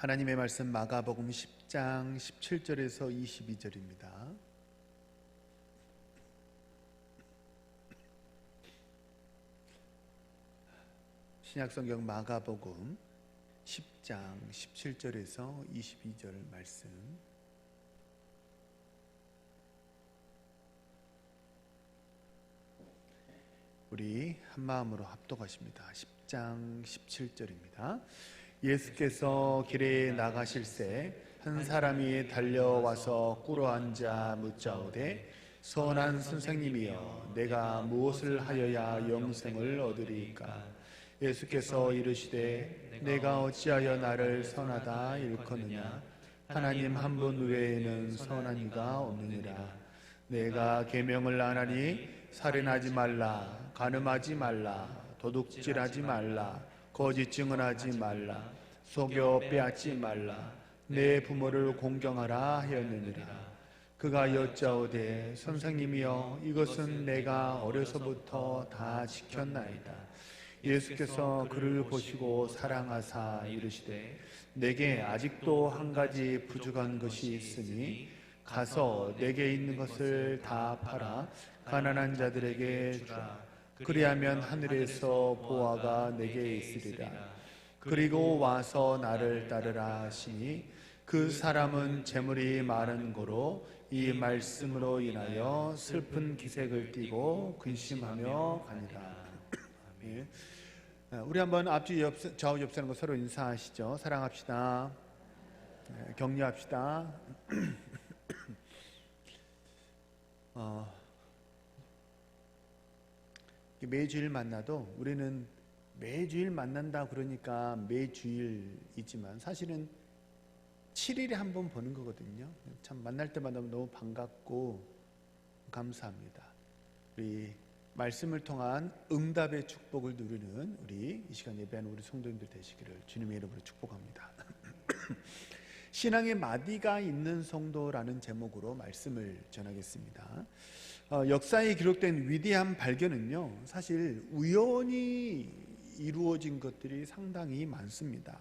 하나님의 말씀 마가복음 10장 17절에서 22절입니다. 신약성경 마가복음 10장 17절에서 22절 말씀. 우리 한마음으로 합독하십니다. 10장 17절입니다. 예수께서 길에 나가실새 한 사람이 달려와서 꿇어앉아 묻자오되 선한 선생님이여 내가 무엇을 하여야 영생을 얻으리이까? 예수께서 이르시되 내가 어찌하여 나를 선하다 일컫느냐? 하나님 한 분 외에는 선한 이가 없느니라. 내가 계명을 안 하니 살인하지 말라, 간음하지 말라, 도둑질하지 말라, 거짓 증언하지 말라, 속여 빼앗지 말라, 내 부모를 공경하라 하였느니라. 그가 여짜오되 선생님이여 이것은 내가 어려서부터 다 지켰나이다. 예수께서 그를 보시고 사랑하사 이르시되 내게 아직도 한 가지 부족한 것이 있으니 가서 내게 있는 것을 다 팔아 가난한 자들에게 주라. 그리하면 하늘에서 보화가 내게 있으리라. 그리고 와서 나를 따르라 하시니 그 사람은 재물이 많은 고로 이 말씀으로 인하여 슬픈 기색을 띠고 근심하며 가니라. 아멘. 우리 한번 앞뒤 좌우 옆사람과 서로 인사하시죠. 사랑합시다. 격려합시다. 매주일 만나도 우리는 매주일 만난다 그러니까 매주일이지만 사실은 7일에 한 번 보는 거거든요. 참 만날 때마다 너무 반갑고 감사합니다. 우리 말씀을 통한 응답의 축복을 누리는 우리 이 시간 예배하는 우리 성도님들 되시기를 주님의 이름으로 축복합니다. 신앙의 마디가 있는 성도라는 제목으로 말씀을 전하겠습니다. 역사에 기록된 위대한 발견은요, 사실 우연히 이루어진 것들이 상당히 많습니다.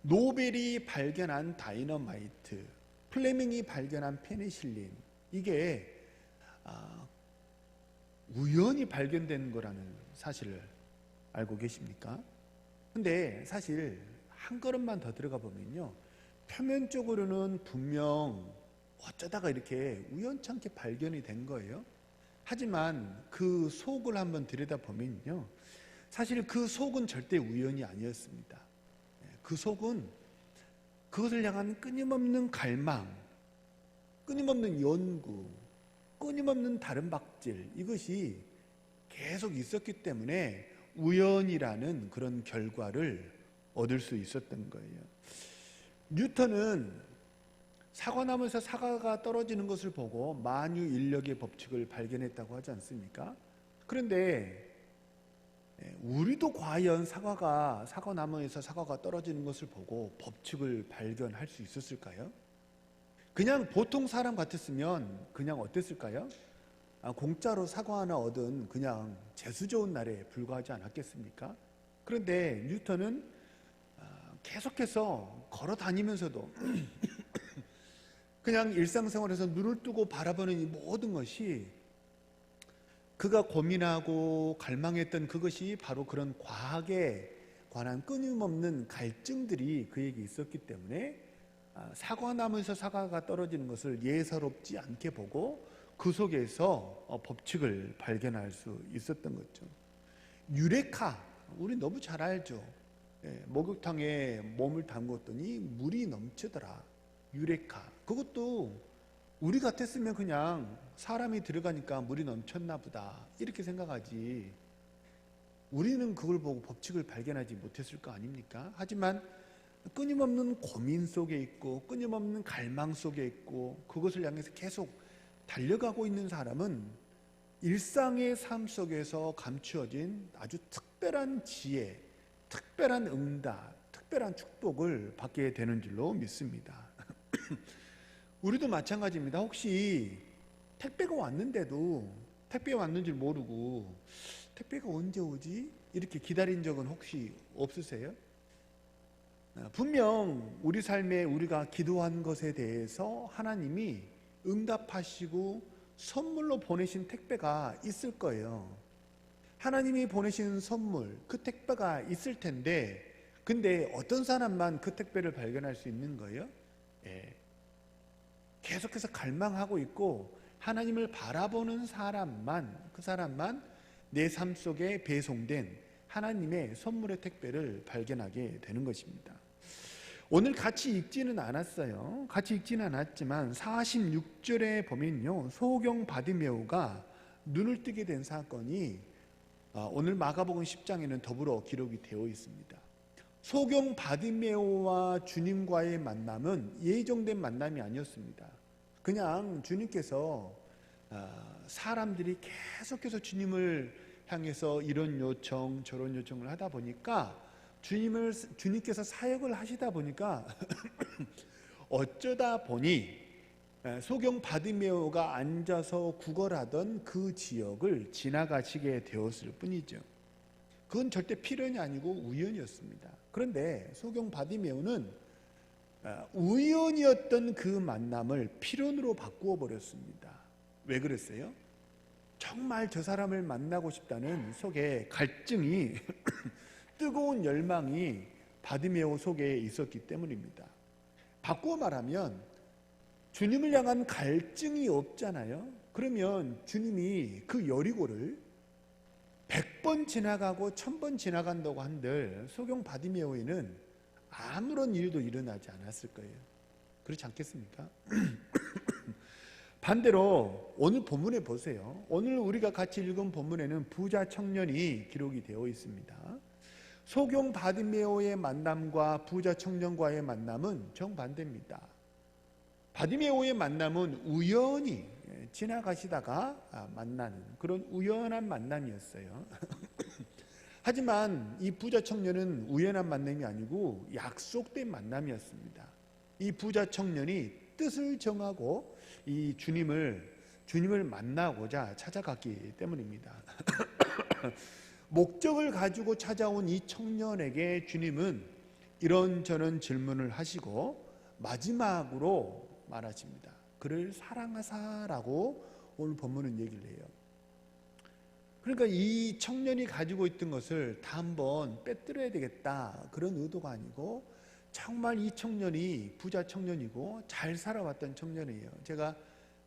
노벨이 발견한 다이너마이트, 플레밍이 발견한 페니실린, 이게 우연히 발견된 거라는 사실을 알고 계십니까? 근데 사실 한 걸음만 더 들어가 보면요, 표면적으로는 분명 어쩌다가 이렇게 우연찮게 발견이 된 거예요. 하지만 그 속을 한번 들여다보면요, 사실 그 속은 절대 우연이 아니었습니다. 그 속은 그것을 향한 끊임없는 갈망, 끊임없는 연구, 끊임없는 다른 박질, 이것이 계속 있었기 때문에 우연이라는 그런 결과를 얻을 수 있었던 거예요. 뉴턴은 사과나무에서 사과가 떨어지는 것을 보고 만유인력의 법칙을 발견했다고 하지 않습니까? 그런데 우리도 과연 사과나무에서 사과가 떨어지는 것을 보고 법칙을 발견할 수 있었을까요? 그냥 보통 사람 같았으면 그냥 어땠을까요? 공짜로 사과 하나 얻은 그냥 재수 좋은 날에 불과하지 않았겠습니까? 그런데 뉴턴은 계속해서 걸어 다니면서도 그냥 일상생활에서 눈을 뜨고 바라보는 이 모든 것이 그가 고민하고 갈망했던 그것이 바로 그런 과학에 관한 끊임없는 갈증들이 그에게 있었기 때문에 사과나무에서 사과가 떨어지는 것을 예사롭지 않게 보고 그 속에서 법칙을 발견할 수 있었던 거죠. 유레카, 우리 너무 잘 알죠. 목욕탕에 몸을 담궜더니 물이 넘치더라. 유레카. 그것도 우리 같았으면 그냥 사람이 들어가니까 물이 넘쳤나 보다 이렇게 생각하지, 우리는 그걸 보고 법칙을 발견하지 못했을 거 아닙니까? 하지만 끊임없는 고민 속에 있고 끊임없는 갈망 속에 있고 그것을 향해서 계속 달려가고 있는 사람은 일상의 삶 속에서 감추어진 아주 특별한 지혜, 특별한 응답, 특별한 축복을 받게 되는 줄로 믿습니다. 우리도 마찬가지입니다. 혹시 택배가 왔는데도 택배 왔는 줄 모르고 택배가 언제 오지? 이렇게 기다린 적은 혹시 없으세요? 분명 우리 삶에 우리가 기도한 것에 대해서 하나님이 응답하시고 선물로 보내신 택배가 있을 거예요. 하나님이 보내신 선물, 그 택배가 있을 텐데, 근데 어떤 사람만 그 택배를 발견할 수 있는 거예요? 예. 계속해서 갈망하고 있고 하나님을 바라보는 사람만, 그 사람만 내 삶 속에 배송된 하나님의 선물의 택배를 발견하게 되는 것입니다. 오늘 같이 읽지는 않았어요. 같이 읽지는 않았지만 46절에 보면요, 소경 바디메오가 눈을 뜨게 된 사건이 오늘 마가복음 10장에는 더불어 기록이 되어 있습니다. 소경 바디메오와 주님과의 만남은 예정된 만남이 아니었습니다. 그냥 주님께서 사람들이 계속해서 주님을 향해서 이런 요청 저런 요청을 하다 보니까 주님께서 사역을 하시다 보니까 어쩌다 보니 소경 바디메오가 앉아서 구걸하던 그 지역을 지나가시게 되었을 뿐이죠. 그건 절대 필연이 아니고 우연이었습니다. 그런데 소경 바디메오는 우연이었던 그 만남을 필연으로 바꾸어 버렸습니다. 왜 그랬어요? 정말 저 사람을 만나고 싶다는 속에 갈증이 뜨거운 열망이 바디메오 속에 있었기 때문입니다. 바꾸어 말하면 주님을 향한 갈증이 없잖아요. 그러면 주님이 그 여리고를 100번 지나가고 1000번 지나간다고 한들 소경 바디메오에는 아무런 일도 일어나지 않았을 거예요. 그렇지 않겠습니까? 반대로 오늘 본문에 보세요. 오늘 우리가 같이 읽은 본문에는 부자 청년이 기록이 되어 있습니다. 소경 바디메오의 만남과 부자 청년과의 만남은 정반대입니다. 바디메오의 만남은 우연히 지나가시다가 만나는 그런 우연한 만남이었어요. 하지만 이 부자 청년은 우연한 만남이 아니고 약속된 만남이었습니다. 이 부자 청년이 뜻을 정하고 이 주님을 만나고자 찾아갔기 때문입니다. 목적을 가지고 찾아온 이 청년에게 주님은 이런저런 질문을 하시고 마지막으로 말하십니다. 그를 사랑하사라고 오늘 본문은 얘기를 해요. 그러니까 이 청년이 가지고 있던 것을 다 한번 빼뜨려야 되겠다, 그런 의도가 아니고 정말 이 청년이 부자 청년이고 잘 살아왔던 청년이에요. 제가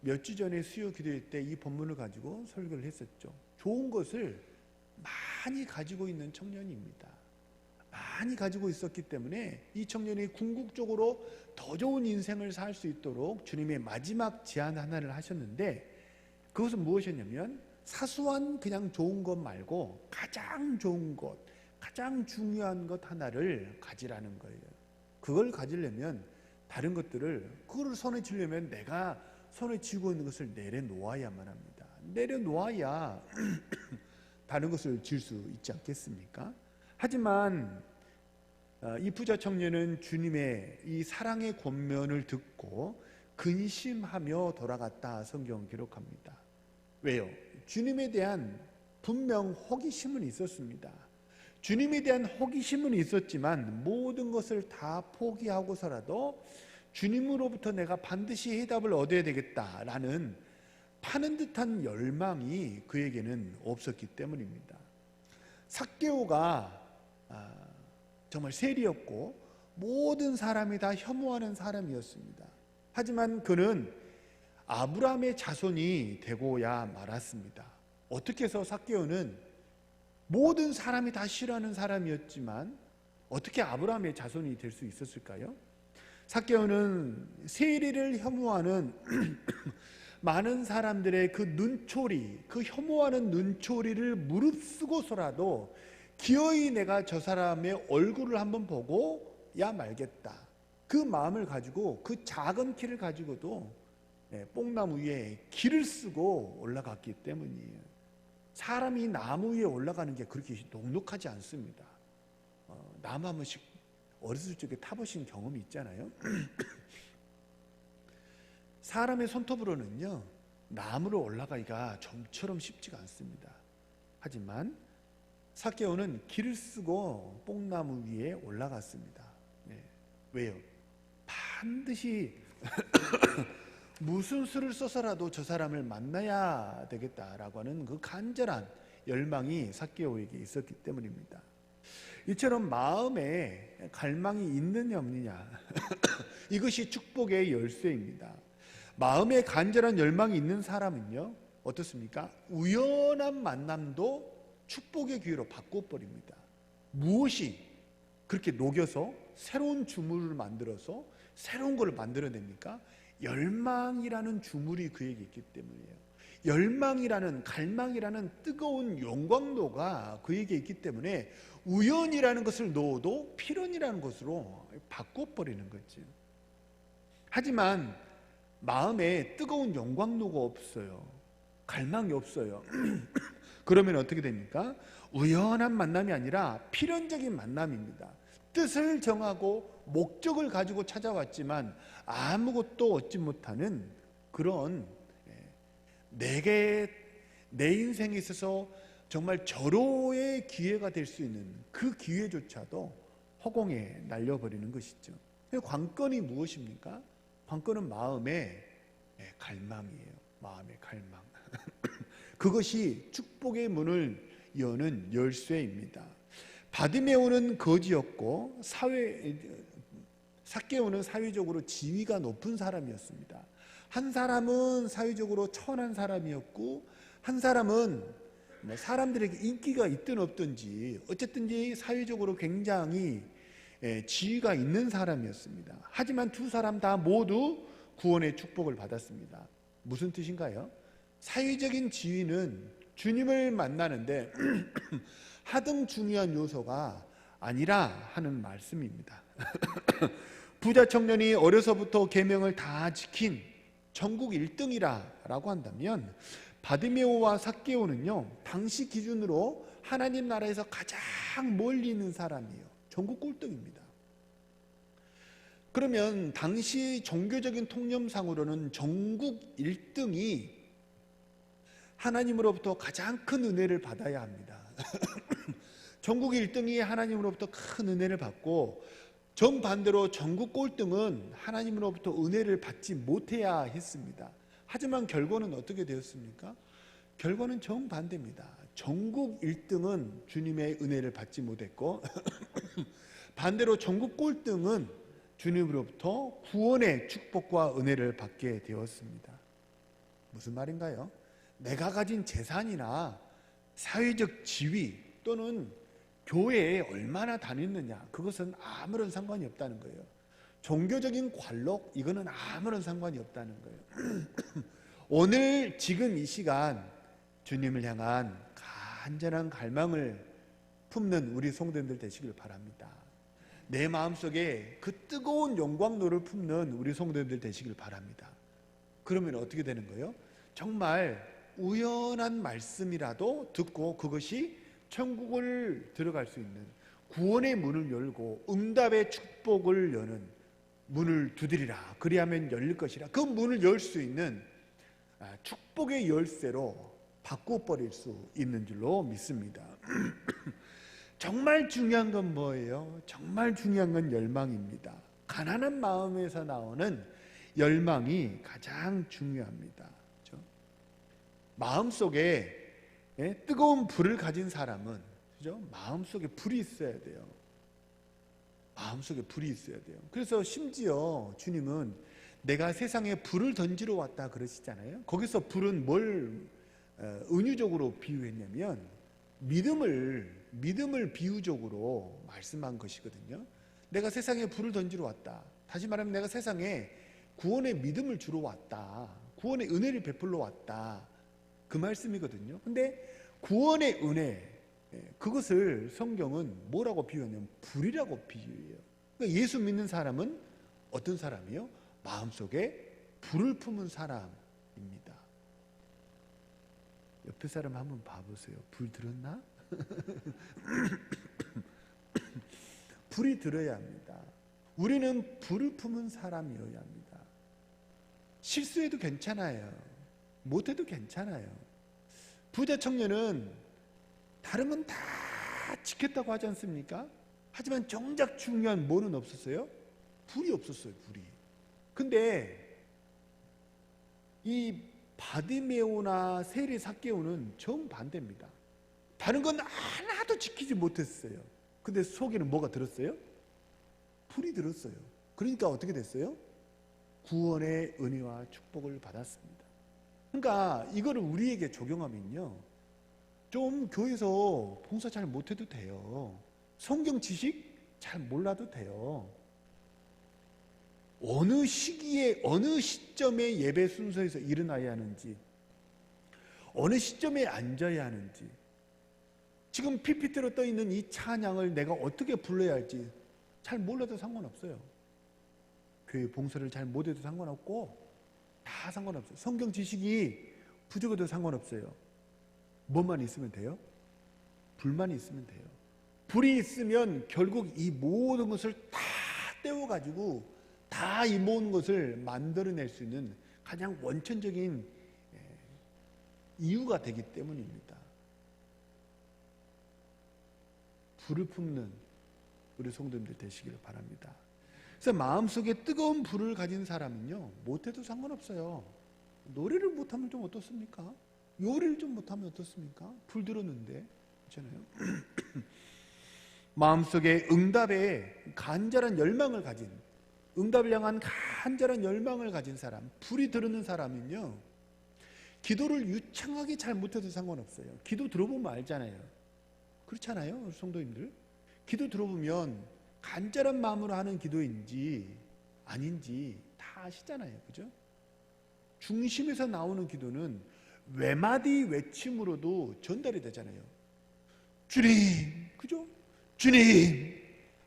몇 주 전에 수요 기도회 때 이 본문을 가지고 설교를 했었죠. 좋은 것을 많이 가지고 있는 청년입니다. 많이 가지고 있었기 때문에 이 청년이 궁극적으로 더 좋은 인생을 살 수 있도록 주님의 마지막 제안 하나를 하셨는데, 그것은 무엇이었냐면 사소한 그냥 좋은 것 말고 가장 좋은 것, 가장 중요한 것 하나를 가지라는 거예요. 그걸 가지려면 다른 것들을, 그거를 손에 쥐려면 내가 손에 쥐고 있는 것을 내려놓아야만 합니다. 내려놓아야 다른 것을 질 수 있지 않겠습니까? 하지만 이 부자 청년은 주님의 이 사랑의 권면을 듣고 근심하며 돌아갔다, 성경 기록합니다. 왜요? 주님에 대한 분명 호기심은 있었습니다. 주님에 대한 호기심은 있었지만 모든 것을 다 포기하고서라도 주님으로부터 내가 반드시 해답을 얻어야 되겠다라는 파는 듯한 열망이 그에게는 없었기 때문입니다. 삭개오가 정말 세리였고 모든 사람이 다 혐오하는 사람이었습니다. 하지만 그는 아브라함의 자손이 되고야 말았습니다. 어떻게 해서 삭개오는 모든 사람이 다 싫어하는 사람이었지만 어떻게 아브라함의 자손이 될 수 있었을까요? 삭개오는 세리를 혐오하는 많은 사람들의 그 눈초리, 그 혐오하는 눈초리를 무릅쓰고서라도 기어이 내가 저 사람의 얼굴을 한번 보고 야 말겠다, 그 마음을 가지고 그 작은 키를 가지고도 뽕나무 위에 길을 쓰고 올라갔기 때문이에요. 사람이 나무 위에 올라가는 게 그렇게 녹록하지 않습니다. 나무 한 번씩 어렸을 적에 타보신 경험이 있잖아요. 사람의 손톱으로는요 나무로 올라가기가 좀처럼 쉽지가 않습니다. 하지만 삭개오는 길을 쓰고 뽕나무 위에 올라갔습니다. 왜요? 반드시 무슨 수를 써서라도 저 사람을 만나야 되겠다라고 하는 그 간절한 열망이 삭개오에게 있었기 때문입니다. 이처럼 마음에 갈망이 있느냐 없느냐 이것이 축복의 열쇠입니다. 마음에 간절한 열망이 있는 사람은요 어떻습니까? 우연한 만남도 축복의 기회로 바꿔버립니다. 무엇이 그렇게 녹여서 새로운 주물을 만들어서 새로운 것을 만들어냅니까? 열망이라는 주물이 그에게 있기 때문이에요. 열망이라는, 갈망이라는 뜨거운 영광도가 그에게 있기 때문에 우연이라는 것을 넣어도 필연이라는 것으로 바꿔버리는 거죠. 하지만 마음에 뜨거운 영광도가 없어요. 갈망이 없어요. 그러면 어떻게 됩니까? 우연한 만남이 아니라 필연적인 만남입니다. 뜻을 정하고 목적을 가지고 찾아왔지만 아무것도 얻지 못하는 그런, 내게 내 인생에 있어서 정말 절호의 기회가 될 수 있는 그 기회조차도 허공에 날려버리는 것이죠. 관건이 무엇입니까? 관건은 마음의 갈망이에요. 마음의 갈망. 그것이 축복의 문을 여는 열쇠입니다. 바디메오는 거지였고 삭개오는 사회적으로 지위가 높은 사람이었습니다. 한 사람은 사회적으로 천한 사람이었고 한 사람은 사람들에게 인기가 있든 없든지 어쨌든지 사회적으로 굉장히 지위가 있는 사람이었습니다. 하지만 두 사람 다 모두 구원의 축복을 받았습니다. 무슨 뜻인가요? 사회적인 지위는 주님을 만나는데 하등 중요한 요소가 아니라 하는 말씀입니다. 부자 청년이 어려서부터 계명을 다 지킨 전국 1등이라고 한다면 바디메오와 삭개오는요 당시 기준으로 하나님 나라에서 가장 멀리 있는 사람이에요. 전국 꼴등입니다. 그러면 당시 종교적인 통념상으로는 전국 1등이 하나님으로부터 가장 큰 은혜를 받아야 합니다. 전국 1등이 하나님으로부터 큰 은혜를 받고 정반대로 전국 꼴등은 하나님으로부터 은혜를 받지 못해야 했습니다. 하지만 결과는 어떻게 되었습니까? 결과는 정반대입니다. 전국 1등은 주님의 은혜를 받지 못했고 반대로 전국 꼴등은 주님으로부터 구원의 축복과 은혜를 받게 되었습니다. 무슨 말인가요? 내가 가진 재산이나 사회적 지위 또는 교회에 얼마나 다녔느냐 그것은 아무런 상관이 없다는 거예요. 종교적인 관록 이거는 아무런 상관이 없다는 거예요. 오늘 지금 이 시간 주님을 향한 간절한 갈망을 품는 우리 성도님들 되시길 바랍니다. 내 마음속에 그 뜨거운 영광로를 품는 우리 성도님들 되시길 바랍니다. 그러면 어떻게 되는 거예요? 정말 우연한 말씀이라도 듣고 그것이 천국을 들어갈 수 있는 구원의 문을 열고 응답의 축복을 여는 문을 두드리라 그리하면 열릴 것이라 그 문을 열 수 있는 축복의 열쇠로 바꿔버릴 수 있는 줄로 믿습니다. 정말 중요한 건 뭐예요? 정말 중요한 건 열망입니다. 가난한 마음에서 나오는 열망이 가장 중요합니다. 그렇죠? 마음속에 뜨거운 불을 가진 사람은 그죠? 마음속에 불이 있어야 돼요. 마음속에 불이 있어야 돼요. 그래서 심지어 주님은 내가 세상에 불을 던지러 왔다 그러시잖아요. 거기서 불은 뭘 은유적으로 비유했냐면 믿음을 비유적으로 말씀한 것이거든요. 내가 세상에 불을 던지러 왔다. 다시 말하면 내가 세상에 구원의 믿음을 주러 왔다. 구원의 은혜를 베풀러 왔다. 그 말씀이거든요. 근데 구원의 은혜 그것을 성경은 뭐라고 비유하냐면 불이라고 비유해요. 그러니까 예수 믿는 사람은 어떤 사람이요? 마음속에 불을 품은 사람입니다. 옆에 사람 한번 봐보세요. 불 들었나? 불이 들어야 합니다. 우리는 불을 품은 사람이어야 합니다. 실수해도 괜찮아요. 못해도 괜찮아요. 부자 청년은 다른 건 다 지켰다고 하지 않습니까? 하지만 정작 중요한 뭐는 없었어요? 불이 없었어요, 불이. 근데 이 바디메오나 세리 삭개오는 정반대입니다. 다른 건 하나도 지키지 못했어요. 근데 속에는 뭐가 들었어요? 불이 들었어요. 그러니까 어떻게 됐어요? 구원의 은혜와 축복을 받았습니다. 그러니까 이거를 우리에게 적용하면요, 좀 교회에서 봉사 잘 못해도 돼요. 성경 지식 잘 몰라도 돼요. 어느 시기에, 어느 시점에 예배 순서에서 일어나야 하는지, 어느 시점에 앉아야 하는지, 지금 PPT로 떠 있는 이 찬양을 내가 어떻게 불러야 할지 잘 몰라도 상관없어요. 교회 봉사를 잘 못해도 상관없고 다 상관없어요. 성경 지식이 부족해도 상관없어요. 뭐만 있으면 돼요? 불만 있으면 돼요. 불이 있으면 결국 이 모든 것을 다 떼어가지고 다 이 모든 것을 만들어낼 수 있는 가장 원천적인 이유가 되기 때문입니다. 불을 품는 우리 성도님들 되시기를 바랍니다. 그래서 마음속에 뜨거운 불을 가진 사람은요, 못해도 상관없어요. 노래를 못하면 좀 어떻습니까? 요리를 좀 못하면 어떻습니까? 불 들었는데, 그렇잖아요. 마음속에 응답에 간절한 열망을 가진, 응답을 향한 간절한 열망을 가진 사람, 불이 들어오는 사람은요, 기도를 유창하게 잘 못해도 상관없어요. 기도 들어보면 알잖아요. 그렇잖아요, 성도님들. 기도 들어보면 간절한 마음으로 하는 기도인지 아닌지 다 아시잖아요, 그죠? 중심에서 나오는 기도는 외마디 외침으로도 전달이 되잖아요. 주님, 그죠? 주님,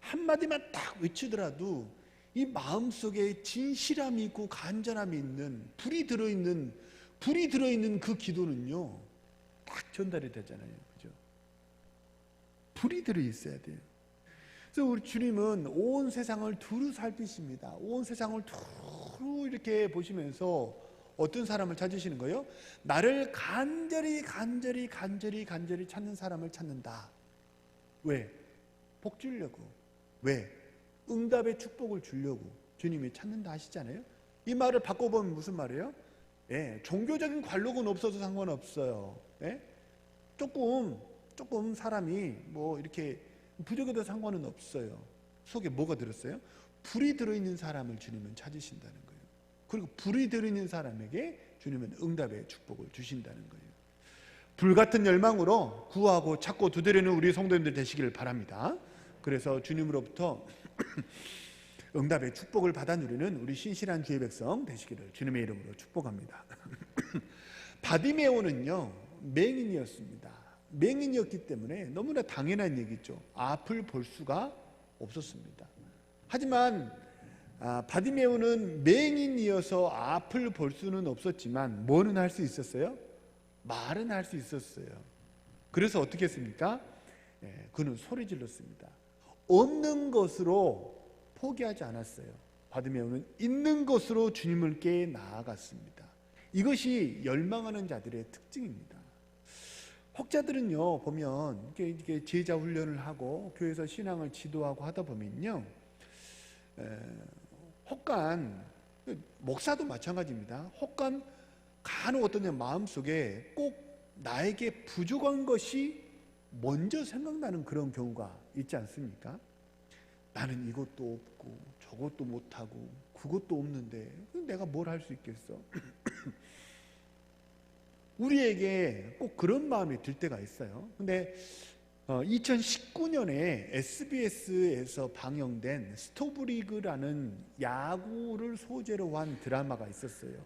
한마디만 딱 외치더라도 이 마음속에 진실함이 있고 간절함이 있는 불이 들어있는 그 기도는요, 딱 전달이 되잖아요, 그죠? 불이 들어있어야 돼요. 그래서 우리 주님은 온 세상을 두루 살피십니다. 온 세상을 두루 이렇게 보시면서 어떤 사람을 찾으시는 거예요? 나를 간절히 찾는 사람을 찾는다. 왜? 복 주려고. 왜? 응답의 축복을 주려고 주님이 찾는다 하시잖아요. 이 말을 바꿔보면 무슨 말이에요? 예, 종교적인 관록은 없어도 상관없어요. 예? 조금 사람이 뭐 이렇게 부족해도 상관은 없어요. 속에 뭐가 들었어요? 불이 들어있는 사람을 주님은 찾으신다는 거예요. 그리고 불이 들어있는 사람에게 주님은 응답의 축복을 주신다는 거예요. 불같은 열망으로 구하고 찾고 두드리는 우리 성도님들 되시기를 바랍니다. 그래서 주님으로부터 응답의 축복을 받아 누리는 우리 신실한 주의 백성 되시기를 주님의 이름으로 축복합니다. 바디메오는요, 맹인이었습니다. 맹인이었기 때문에 너무나 당연한 얘기죠. 앞을 볼 수가 없었습니다. 하지만 바디메오는 맹인이어서 앞을 볼 수는 없었지만 뭐는 할 수 있었어요? 말은 할 수 있었어요. 그래서 어떻게 했습니까? 그는 소리 질렀습니다. 없는 것으로 포기하지 않았어요. 바디메오는 있는 것으로 주님께 나아갔습니다. 이것이 열망하는 자들의 특징입니다. 혹자들은요, 보면 이렇게 제자 훈련을 하고 교회에서 신앙을 지도하고 하다 보면요, 혹간 목사도 마찬가지입니다. 혹간 간혹 어떤 마음속에 꼭 나에게 부족한 것이 먼저 생각나는 그런 경우가 있지 않습니까? 나는 이것도 없고 저것도 못하고 그것도 없는데 내가 뭘 할 수 있겠어? 우리에게 꼭 그런 마음이 들 때가 있어요. 근데 2019년에 SBS에서 방영된 스토브리그라는 야구를 소재로 한 드라마가 있었어요.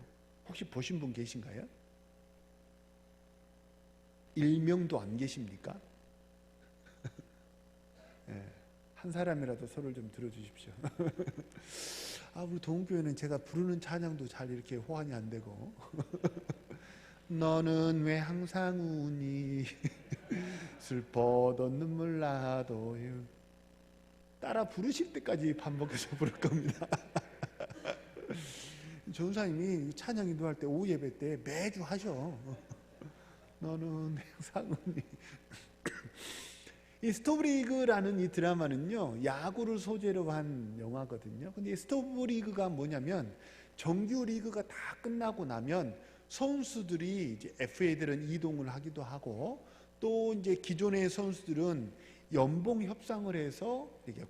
혹시 보신 분 계신가요? 일명도 안 계십니까? 네, 한 사람이라도 소리를 좀 들어주십시오. 우리 동교회는 제가 부르는 찬양도 잘 이렇게 호환이 안 되고 너는 왜 항상 우니 슬퍼도 눈물 나도 따라 부르실 때까지 반복해서 부를 겁니다. 전사님이 찬양 인도할 때 오후 예배 때 매주 하셔. 너는 항상 우니 이 스토브리그라는 이 드라마는요, 야구를 소재로 한 영화거든요. 근데 이 스토브리그가 뭐냐면, 정규 리그가 다 끝나고 나면 선수들이 이제 FA들은 이동을 하기도 하고, 또 이제 기존의 선수들은 연봉 협상을 해서 이게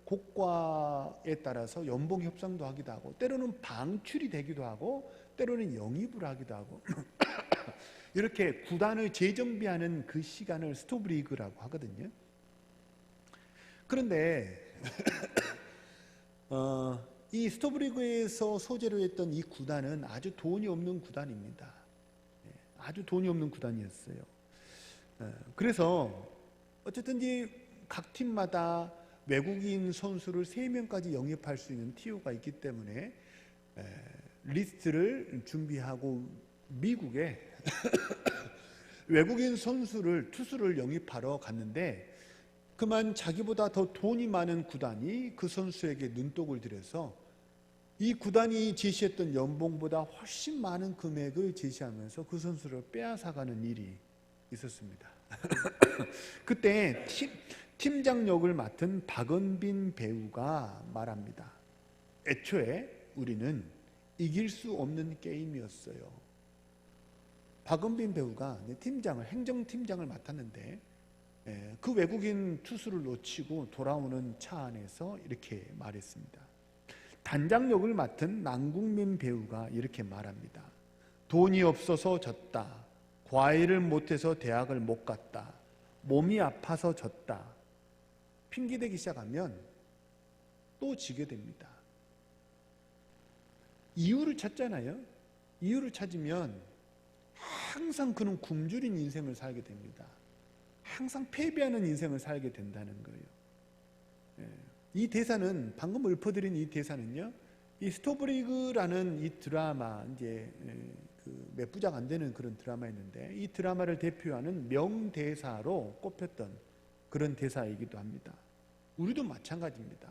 고과에 따라서 연봉 협상도 하기도 하고, 때로는 방출이 되기도 하고, 때로는 영입을 하기도 하고 이렇게 구단을 재정비하는 그 시간을 스토브리그라고 하거든요. 그런데 이 스토브리그에서 소재로 했던 이 구단은 아주 돈이 없는 구단입니다. 아주 돈이 없는 구단이었어요. 그래서 어쨌든지 각 팀마다 외국인 선수를 3명까지 영입할 수 있는 티오가 있기 때문에 리스트를 준비하고 미국에 외국인 투수를 영입하러 갔는데, 그만 자기보다 더 돈이 많은 구단이 그 선수에게 눈독을 들여서 이 구단이 제시했던 연봉보다 훨씬 많은 금액을 제시하면서 그 선수를 빼앗아가는 일이 있었습니다. 그때 팀장 역을 맡은 박은빈 배우가 말합니다. 애초에 우리는 이길 수 없는 게임이었어요. 박은빈 배우가 행정팀장을 맡았는데, 그 외국인 투수를 놓치고 돌아오는 차 안에서 이렇게 말했습니다. 단장 역을 맡은 남궁민 배우가 이렇게 말합니다. 돈이 없어서 졌다. 과외를 못해서 대학을 못 갔다. 몸이 아파서 졌다. 핑계대기 시작하면 또 지게 됩니다. 이유를 찾잖아요. 이유를 찾으면 항상 그는 굶주린 인생을 살게 됩니다. 항상 패배하는 인생을 살게 된다는 거예요. 이 대사는, 방금 읊어드린 이 대사는요, 이 스토브리그라는 이 드라마, 이제 몇 부작 안 되는 그런 드라마였는데, 이 드라마를 대표하는 명대사로 꼽혔던 그런 대사이기도 합니다. 우리도 마찬가지입니다.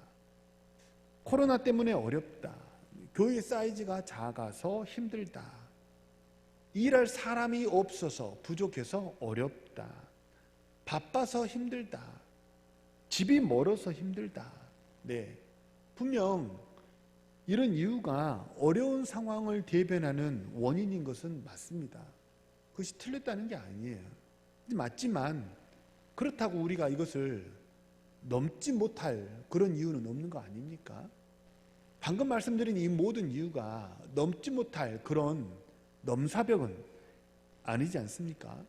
코로나 때문에 어렵다. 교회 사이즈가 작아서 힘들다. 일할 사람이 없어서 부족해서 어렵다. 바빠서 힘들다. 집이 멀어서 힘들다. 네, 분명 이런 이유가 어려운 상황을 대변하는 원인인 것은 맞습니다. 그것이 틀렸다는 게 아니에요. 맞지만 그렇다고 우리가 이것을 넘지 못할 그런 이유는 없는 거 아닙니까? 방금 말씀드린 이 모든 이유가 넘지 못할 그런 넘사벽은 아니지 않습니까?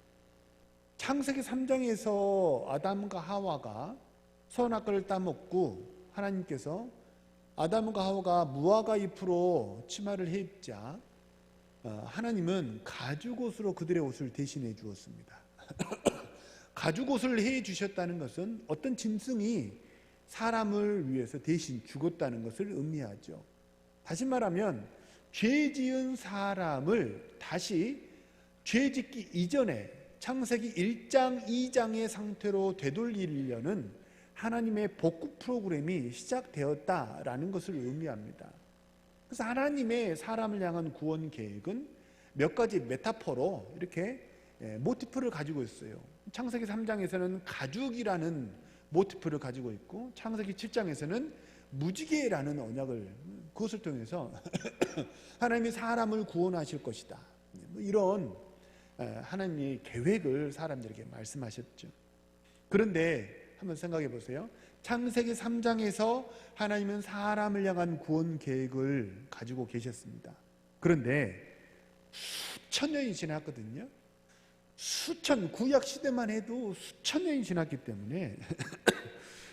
창세기 3장에서 아담과 하와가 선악과를 따먹고 하나님께서 아담과 하와가 무화과 잎으로 치마를 해입자 하나님은 가죽옷으로 그들의 옷을 대신해 주었습니다. 가죽옷을 해 주셨다는 것은 어떤 짐승이 사람을 위해서 대신 죽었다는 것을 의미하죠. 다시 말하면 죄 지은 사람을 다시 죄 짓기 이전에 창세기 1장, 2장의 상태로 되돌리려는 하나님의 복구 프로그램이 시작되었다라는 것을 의미합니다. 그래서 하나님의 사람을 향한 구원 계획은 몇 가지 메타포로 이렇게 모티프를 가지고 있어요. 창세기 3장에서는 가죽이라는 모티프를 가지고 있고, 창세기 7장에서는 무지개라는 언약을, 그것을 통해서 하나님이 사람을 구원하실 것이다, 이런 하나님의 계획을 사람들에게 말씀하셨죠. 그런데 한번 생각해 보세요. 창세기 3장에서 하나님은 사람을 향한 구원 계획을 가지고 계셨습니다. 그런데 수천 년이 지났거든요. 구약 시대만 해도 수천 년이 지났기 때문에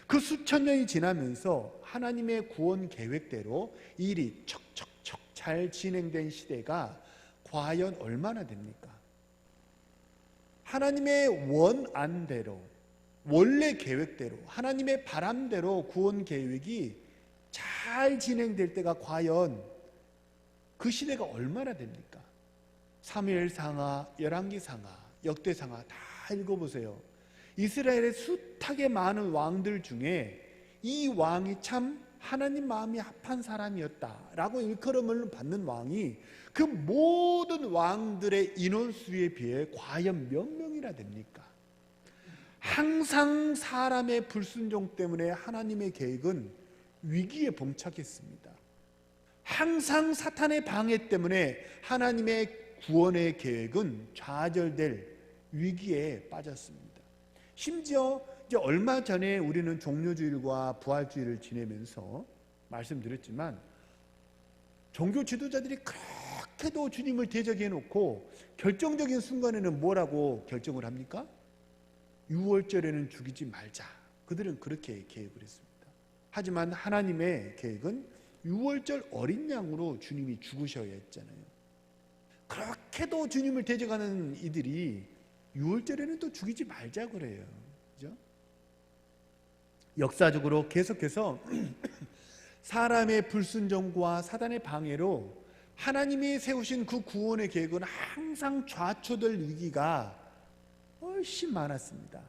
그 수천 년이 지나면서 하나님의 구원 계획대로 일이 척척척 잘 진행된 시대가 과연 얼마나 됩니까? 하나님의 원안대로, 원래 계획대로, 하나님의 바람대로 구원 계획이 잘 진행될 때가 과연 그 시대가 얼마나 됩니까? 사무엘상하, 열왕기상하, 역대상하 다 읽어보세요. 이스라엘의 숱하게 많은 왕들 중에 이 왕이 참 하나님 마음이 합한 사람이었다라고 일컬음을 받는 왕이 그 모든 왕들의 인원수에 비해 과연 몇 명이나 됩니까? 항상 사람의 불순종 때문에 하나님의 계획은 위기에 봉착했습니다. 항상 사탄의 방해 때문에 하나님의 구원의 계획은 좌절될 위기에 빠졌습니다. 심지어 이제 얼마 전에 우리는 종료주일과 부활주일을 지내면서 말씀드렸지만, 종교 지도자들이 그렇게도 주님을 대적해 놓고 결정적인 순간에는 뭐라고 결정을 합니까? 6월절에는 죽이지 말자. 그들은 그렇게 계획을 했습니다. 하지만 하나님의 계획은 6월절 어린 양으로 주님이 죽으셔야 했잖아요. 그렇게도 주님을 대적하는 이들이 6월절에는 또 죽이지 말자 그래요. 그죠? 역사적으로 계속해서 사람의 불순종과 사단의 방해로 하나님이 세우신 그 구원의 계획은 항상 좌초될 위기가 훨씬 많았습니다.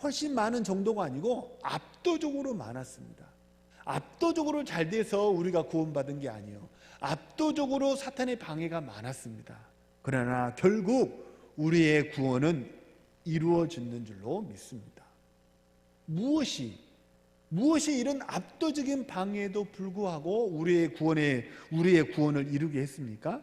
훨씬 많은 정도가 아니고 압도적으로 많았습니다. 압도적으로 잘 돼서 우리가 구원받은 게 아니에요. 압도적으로 사탄의 방해가 많았습니다. 그러나 결국 우리의 구원은 이루어지는 줄로 믿습니다. 무엇이 이런 압도적인 방해에도 불구하고 우리의 구원을 이루게 했습니까?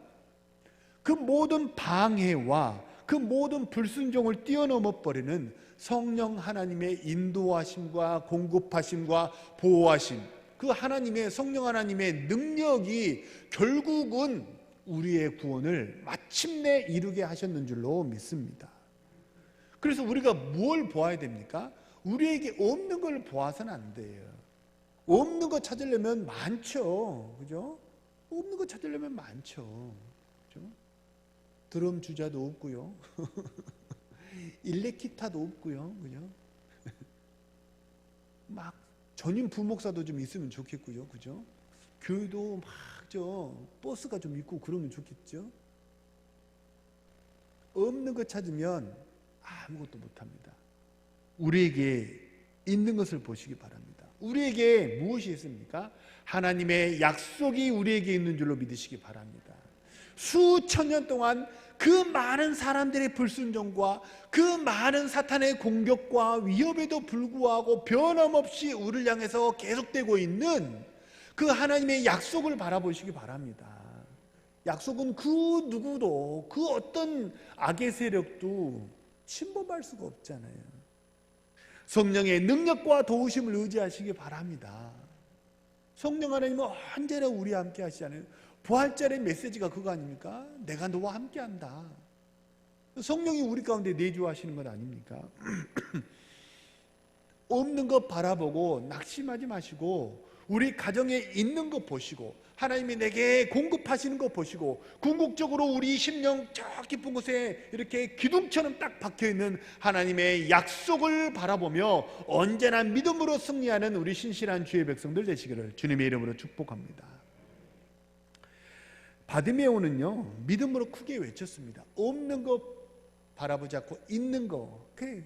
그 모든 방해와 그 모든 불순종을 뛰어넘어 버리는 성령 하나님의 인도하심과 공급하심과 보호하심, 그 하나님의 성령 하나님의 능력이 결국은 우리의 구원을 마침내 이루게 하셨는 줄로 믿습니다. 그래서 우리가 뭘 보아야 됩니까? 우리에게 없는 걸 보아서는 안 돼요. 없는 거 찾으려면 많죠. 그죠? 없는 거 찾으려면 많죠. 그죠? 드럼 주자도 없고요. 일렉 기타도 없고요. 그죠? 막 전임 부목사도 좀 있으면 좋겠고요. 그죠? 교회도 막 버스가 좀 있고 그러면 좋겠죠? 없는 거 찾으면 아무것도 못합니다. 우리에게 있는 것을 보시기 바랍니다. 우리에게 무엇이 있습니까? 하나님의 약속이 우리에게 있는 줄로 믿으시기 바랍니다. 수천 년 동안 그 많은 사람들의 불순종과 그 많은 사탄의 공격과 위협에도 불구하고 변함없이 우리를 향해서 계속되고 있는 그 하나님의 약속을 바라보시기 바랍니다. 약속은 그 누구도, 그 어떤 악의 세력도 침범할 수가 없잖아요. 성령의 능력과 도우심을 의지하시기 바랍니다. 성령 하나님은 언제나 우리와 함께 하시잖아요. 부활절의 메시지가 그거 아닙니까? 내가 너와 함께 한다. 성령이 우리 가운데 내주하시는 것 아닙니까? 없는 것 바라보고 낙심하지 마시고 우리 가정에 있는 것 보시고 하나님이 내게 공급하시는 것 보시고 궁극적으로 우리 심령 저 깊은 곳에 이렇게 기둥처럼 딱 박혀있는 하나님의 약속을 바라보며 언제나 믿음으로 승리하는 우리 신실한 주의 백성들 되시기를 주님의 이름으로 축복합니다. 바디메오는요 믿음으로 크게 외쳤습니다. 없는 것 바라보지 않고 있는 거, 그래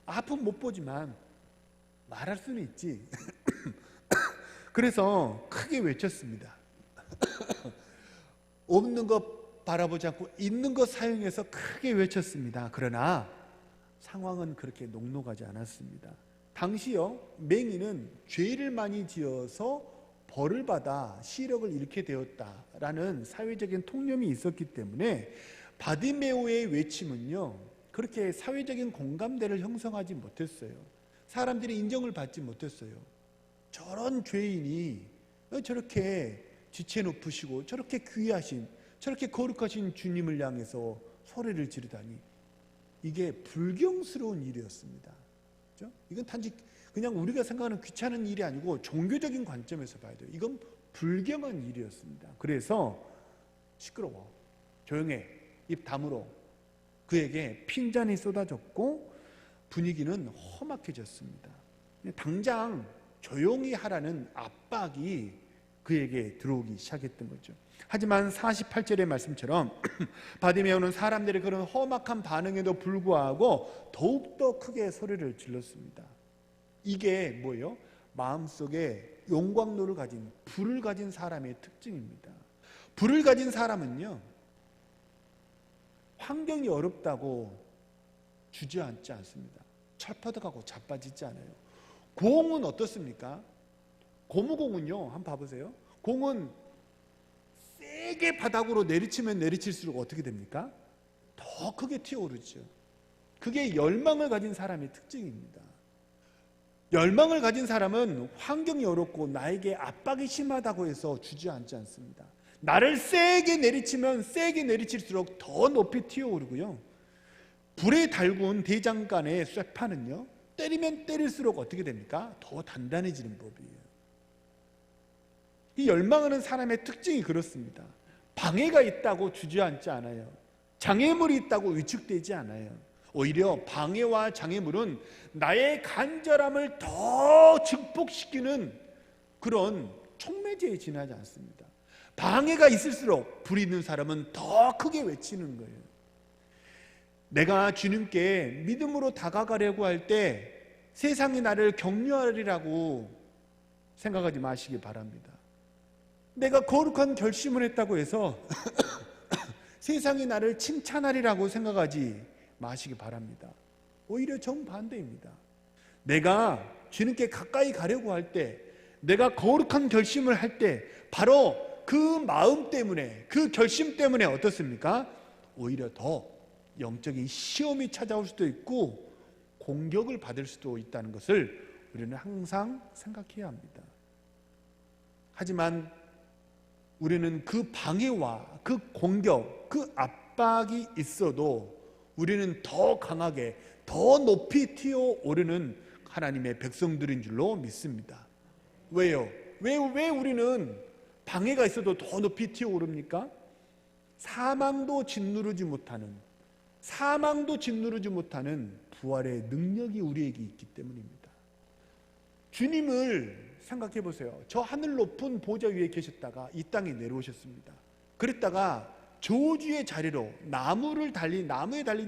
앞은 못 보지만 말할 수는 있지. 그래서 크게 외쳤습니다. 없는 것 바라보지 않고 있는 것 사용해서 크게 외쳤습니다. 그러나 상황은 그렇게 녹록하지 않았습니다. 당시요 맹인은 죄를 많이 지어서 벌을 받아 시력을 잃게 되었다라는 사회적인 통념이 있었기 때문에 바디메오의 외침은요 그렇게 사회적인 공감대를 형성하지 못했어요. 사람들이 인정을 받지 못했어요. 저런 죄인이 저렇게 지체 높으시고 저렇게 귀하신, 저렇게 거룩하신 주님을 향해서 소리를 지르다니, 이게 불경스러운 일이었습니다. 그렇죠? 이건 단지 그냥 우리가 생각하는 귀찮은 일이 아니고 종교적인 관점에서 봐야 돼요. 이건 불경한 일이었습니다. 그래서 시끄러워, 조용해, 입 다물어, 그에게 핀잔이 쏟아졌고 분위기는 험악해졌습니다. 당장 조용히 하라는 압박이 그에게 들어오기 시작했던 거죠. 하지만 48절의 말씀처럼 바디메오는 사람들의 그런 험악한 반응에도 불구하고 더욱더 크게 소리를 질렀습니다. 이게 뭐예요? 마음속에 용광로를 가진, 불을 가진 사람의 특징입니다. 불을 가진 사람은요 환경이 어렵다고 주저앉지 않습니다. 철퍼덕하고 자빠지지 않아요. 공은 어떻습니까? 고무공은요, 한번 봐보세요. 공은 세게 바닥으로 내리치면 내리칠수록 어떻게 됩니까? 더 크게 튀어오르죠. 그게 열망을 가진 사람의 특징입니다. 열망을 가진 사람은 환경이 어렵고 나에게 압박이 심하다고 해서 주저앉지 않습니다. 나를 세게 내리치면 세게 내리칠수록 더 높이 튀어오르고요. 불에 달군 대장간의 쇠판은요, 때리면 때릴수록 어떻게 됩니까? 더 단단해지는 법이에요. 이 열망하는 사람의 특징이 그렇습니다. 방해가 있다고 주저앉지 않아요. 장애물이 있다고 위축되지 않아요. 오히려 방해와 장애물은 나의 간절함을 더 증폭시키는 그런 촉매제에 지나지 않습니다. 방해가 있을수록 불이 있는 사람은 더 크게 외치는 거예요. 내가 주님께 믿음으로 다가가려고 할 때 세상이 나를 격려하리라고 생각하지 마시기 바랍니다. 내가 거룩한 결심을 했다고 해서 세상이 나를 칭찬하리라고 생각하지 마시기 바랍니다. 오히려 정반대입니다. 내가 주님께 가까이 가려고 할 때, 내가 거룩한 결심을 할 때 바로 그 마음 때문에, 그 결심 때문에 어떻습니까? 오히려 더 영적인 시험이 찾아올 수도 있고 공격을 받을 수도 있다는 것을 우리는 항상 생각해야 합니다. 하지만 우리는 그 방해와 그 공격, 그 압박이 있어도 우리는 더 강하게, 더 높이 튀어오르는 하나님의 백성들인 줄로 믿습니다. 왜요? 왜 우리는 방해가 있어도 더 높이 튀어오릅니까? 사망도 짓누르지 못하는 부활의 능력이 우리에게 있기 때문입니다. 주님을 생각해 보세요. 저 하늘 높은 보좌 위에 계셨다가 이 땅에 내려오셨습니다. 그랬다가 저주의 자리로 나무에 달린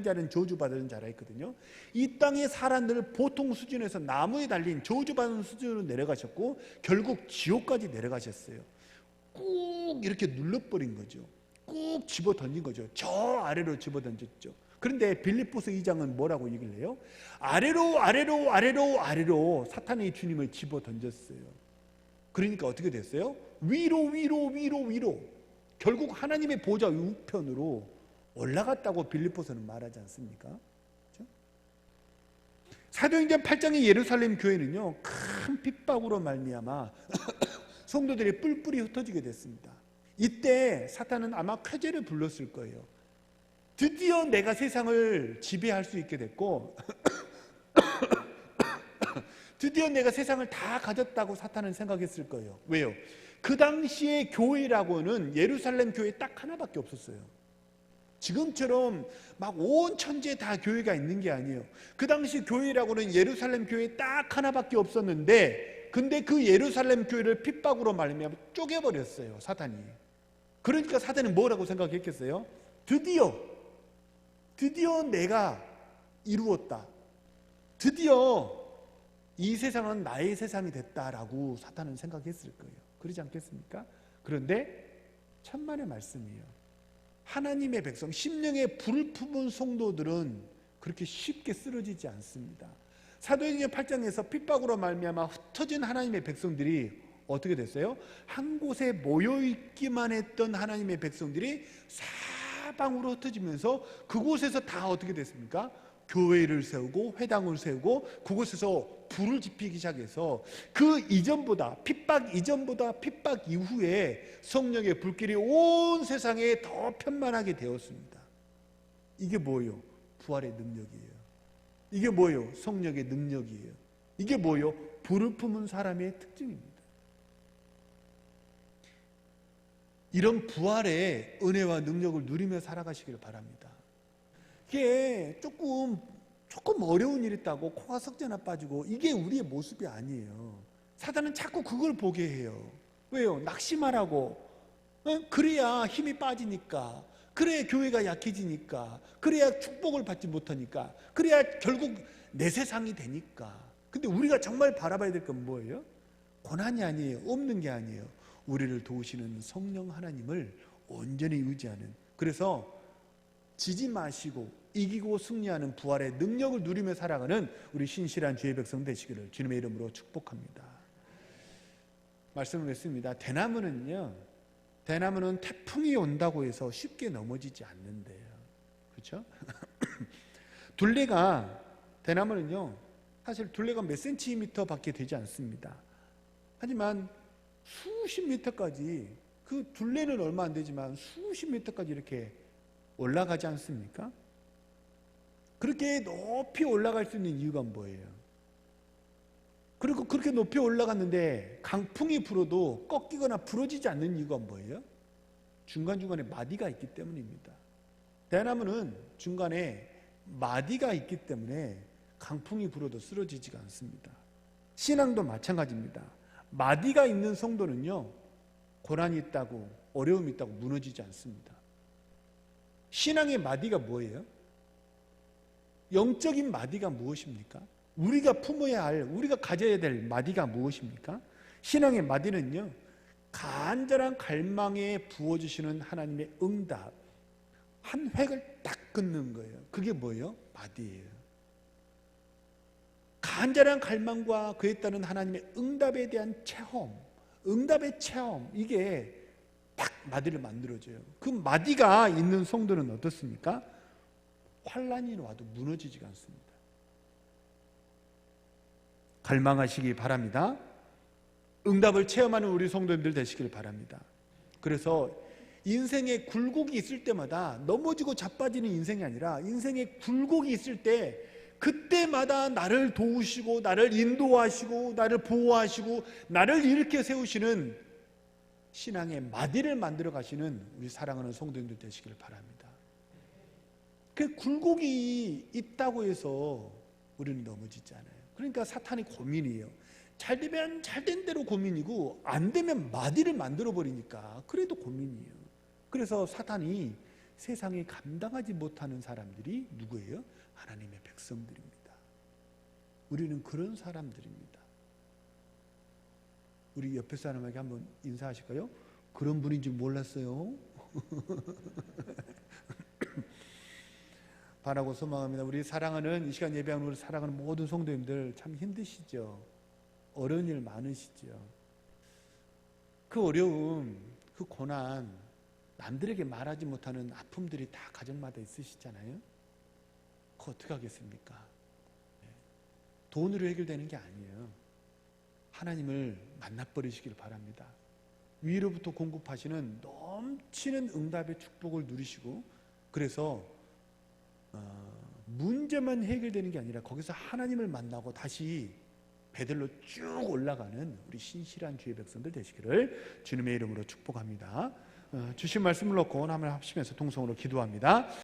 자는 저주받은 자라 했거든요. 이 땅의 사람들을 보통 수준에서 나무에 달린 저주받은 수준으로 내려가셨고 결국 지옥까지 내려가셨어요. 꾹 이렇게 눌러버린 거죠. 꾹 집어 던진 거죠. 저 아래로 집어 던졌죠. 그런데 빌립보서 2장은 뭐라고 얘기를 해요? 아래로 사탄이 주님을 집어 던졌어요. 그러니까 어떻게 됐어요? 위로 결국 하나님의 보좌 우편으로 올라갔다고 빌립보서는 말하지 않습니까? 그렇죠? 사도행전 8장의 예루살렘 교회는요, 큰 핍박으로 말미암아 성도들이 뿔뿔이 흩어지게 됐습니다. 이때 사탄은 아마 쾌재를 불렀을 거예요. 드디어 내가 세상을 지배할 수 있게 됐고 드디어 내가 세상을 다 가졌다고 사탄은 생각했을 거예요. 왜요? 그 당시에 교회라고는 예루살렘 교회 딱 하나밖에 없었어요. 지금처럼 막 온 천지에 다 교회가 있는 게 아니에요. 그 당시 교회라고는 예루살렘 교회 딱 하나밖에 없었는데, 근데 그 예루살렘 교회를 핍박으로 말미암아 쪼개버렸어요, 사탄이. 그러니까 사탄은 뭐라고 생각했겠어요? 드디어 내가 이루었다. 드디어 이 세상은 나의 세상이 됐다라고 사탄은 생각했을 거예요. 그러지 않겠습니까? 그런데 천만의 말씀이에요. 하나님의 백성, 심령의 불을 품은 성도들은 그렇게 쉽게 쓰러지지 않습니다. 사도행전 8장에서 핍박으로 말미암아 흩어진 하나님의 백성들이 어떻게 됐어요? 한 곳에 모여있기만 했던 하나님의 백성들이 사방으로 흩어지면서 그곳에서 다 어떻게 됐습니까? 교회를 세우고 회당을 세우고 그곳에서 불을 지피기 시작해서 그 이전보다, 핍박 이전보다 핍박 이후에 성령의 불길이 온 세상에 더 편만하게 되었습니다. 이게 뭐예요? 부활의 능력이에요. 이게 뭐예요? 성령의 능력이에요. 이게 뭐예요? 불을 품은 사람의 특징입니다. 이런 부활의 은혜와 능력을 누리며 살아가시길 바랍니다. 이게 조금 어려운 일 있다고 코가 석재나 빠지고 이게 우리의 모습이 아니에요. 사단은 자꾸 그걸 보게 해요. 왜요? 낙심하라고. 그래야 힘이 빠지니까, 그래야 교회가 약해지니까, 그래야 축복을 받지 못하니까, 그래야 결국 내 세상이 되니까. 근데 우리가 정말 바라봐야 될 건 뭐예요? 고난이 아니에요. 없는 게 아니에요. 우리를 도우시는 성령 하나님을 온전히 의지하는. 그래서 지지 마시고 이기고 승리하는 부활의 능력을 누리며 살아가는 우리 신실한 주의 백성 되시기를 주님의 이름으로 축복합니다. 말씀을 했습니다. 대나무는 태풍이 온다고 해서 쉽게 넘어지지 않는데요. 그렇죠? 대나무는요, 사실 둘레가 몇 센티미터 밖에 되지 않습니다. 하지만 수십 미터까지, 그 둘레는 얼마 안 되지만 수십 미터까지 이렇게 올라가지 않습니까? 그렇게 높이 올라갈 수 있는 이유가 뭐예요? 그리고 그렇게 높이 올라갔는데 강풍이 불어도 꺾이거나 부러지지 않는 이유가 뭐예요? 중간중간에 마디가 있기 때문입니다. 대나무는 중간에 마디가 있기 때문에 강풍이 불어도 쓰러지지가 않습니다. 신앙도 마찬가지입니다. 마디가 있는 성도는요, 고난이 있다고, 어려움이 있다고 무너지지 않습니다. 신앙의 마디가 뭐예요? 영적인 마디가 무엇입니까? 우리가 품어야 할, 우리가 가져야 될 마디가 무엇입니까? 신앙의 마디는요, 간절한 갈망에 부어주시는 하나님의 응답, 한 획을 딱 긋는 거예요. 그게 뭐예요? 마디예요. 간절한 갈망과 그에 따른 하나님의 응답에 대한 체험, 응답의 체험, 이게 딱 마디를 만들어줘요. 그 마디가 있는 성도는 어떻습니까? 환란이 와도 무너지지가 않습니다. 갈망하시기 바랍니다. 응답을 체험하는 우리 성도님들 되시길 바랍니다. 그래서 인생에 굴곡이 있을 때마다 넘어지고 자빠지는 인생이 아니라 인생에 굴곡이 있을 때 그때마다 나를 도우시고 나를 인도하시고 나를 보호하시고 나를 일으켜 세우시는 신앙의 마디를 만들어 가시는 우리 사랑하는 성도님들 되시길 바랍니다. 그 굴곡이 있다고 해서 우리는 넘어지지 않아요. 그러니까 사탄이 고민이에요. 잘 되면 잘 된 대로 고민이고 안 되면 마디를 만들어 버리니까 그래도 고민이에요. 그래서 사탄이 세상에 감당하지 못하는 사람들이 누구예요? 하나님의 백성들입니다. 우리는 그런 사람들입니다. 우리 옆에 사람에게 한번 인사하실까요? 그런 분인 줄 몰랐어요. 바라고 소망합니다. 우리 사랑하는, 이 시간 예배하는 우리 사랑하는 모든 성도님들 참 힘드시죠? 어려운 일 많으시죠? 그 어려움, 그 고난, 남들에게 말하지 못하는 아픔들이 다 가정마다 있으시잖아요? 그거 어떻게 하겠습니까? 돈으로 해결되는 게 아니에요. 하나님을 만나버리시길 바랍니다. 위로부터 공급하시는 넘치는 응답의 축복을 누리시고, 그래서 문제만 해결되는 게 아니라 거기서 하나님을 만나고 다시 베들로 쭉 올라가는 우리 신실한 주의 백성들 되시기를 주님의 이름으로 축복합니다. 주신 말씀을 놓고 하나님을 합심해서 동성으로 기도합니다.